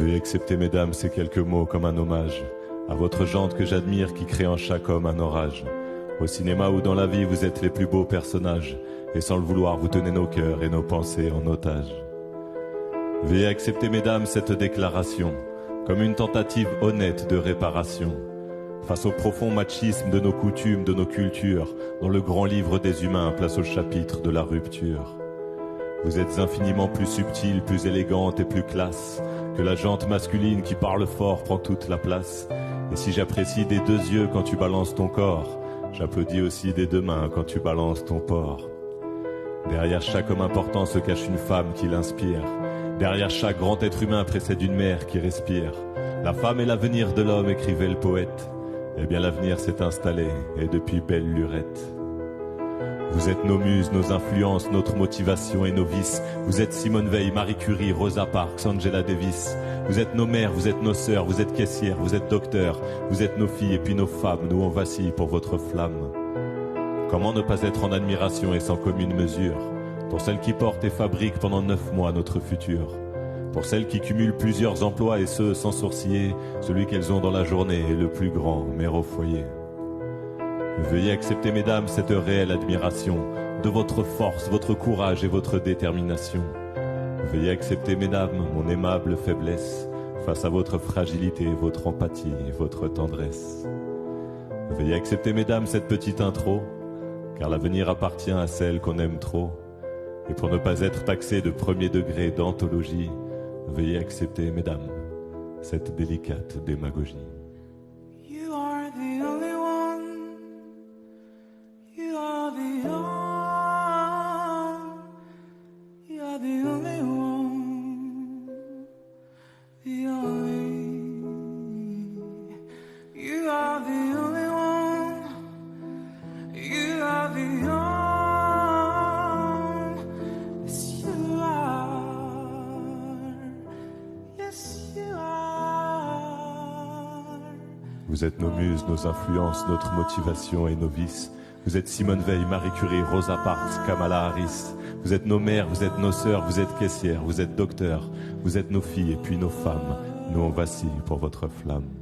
Veuillez accepter, mesdames, ces quelques mots comme un hommage à votre gente que j'admire qui crée en chaque homme un orage. Au cinéma ou dans la vie, vous êtes les plus beaux personnages, et sans le vouloir, vous tenez nos cœurs et nos pensées en otage. Veuillez accepter, mesdames, cette déclaration comme une tentative honnête de réparation face au profond machisme de nos coutumes, de nos cultures, dont le grand livre des humains place au chapitre de la rupture. Vous êtes infiniment plus subtile, plus élégante et plus classe que la jante masculine qui parle fort prend toute la place. Et si j'apprécie des deux yeux quand tu balances ton corps, j'applaudis aussi des deux mains quand tu balances ton porc. Derrière chaque homme important se cache une femme qui l'inspire. Derrière chaque grand être humain précède une mère qui respire. La femme est l'avenir de l'homme, écrivait le poète. Eh bien l'avenir s'est installé, et depuis belle lurette. Vous êtes nos muses, nos influences, notre motivation et nos vices. Vous êtes Simone Veil, Marie Curie, Rosa Parks, Angela Davis. Vous êtes nos mères, vous êtes nos sœurs, vous êtes caissières, vous êtes docteurs. Vous êtes nos filles et puis nos femmes, nous on vacille pour votre flamme. Comment ne pas être en admiration et sans commune mesure pour celles qui portent et fabriquent pendant 9 mois notre futur, pour celles qui cumulent plusieurs emplois et ce sans sourciller, celui qu'elles ont dans la journée est le plus grand, mère au foyer. Veuillez accepter, mesdames, cette réelle admiration de votre force, votre courage et votre détermination. Veuillez accepter, mesdames, mon aimable faiblesse face à votre fragilité, votre empathie et votre tendresse. Veuillez accepter, mesdames, cette petite intro, car l'avenir appartient à celle qu'on aime trop. Et pour ne pas être taxé de premier degré d'anthologie, veuillez accepter, mesdames, cette délicate démagogie. You are the only one. You are the only one. The only. You are the only one. You are the only. Vous êtes nos muses, nos influences, notre motivation et nos vices. Vous êtes Simone Veil, Marie Curie, Rosa Parks, Kamala Harris. Vous êtes nos mères, vous êtes nos sœurs, vous êtes caissières, vous êtes docteurs. Vous êtes nos filles et puis nos femmes. Nous on vacille pour votre flamme.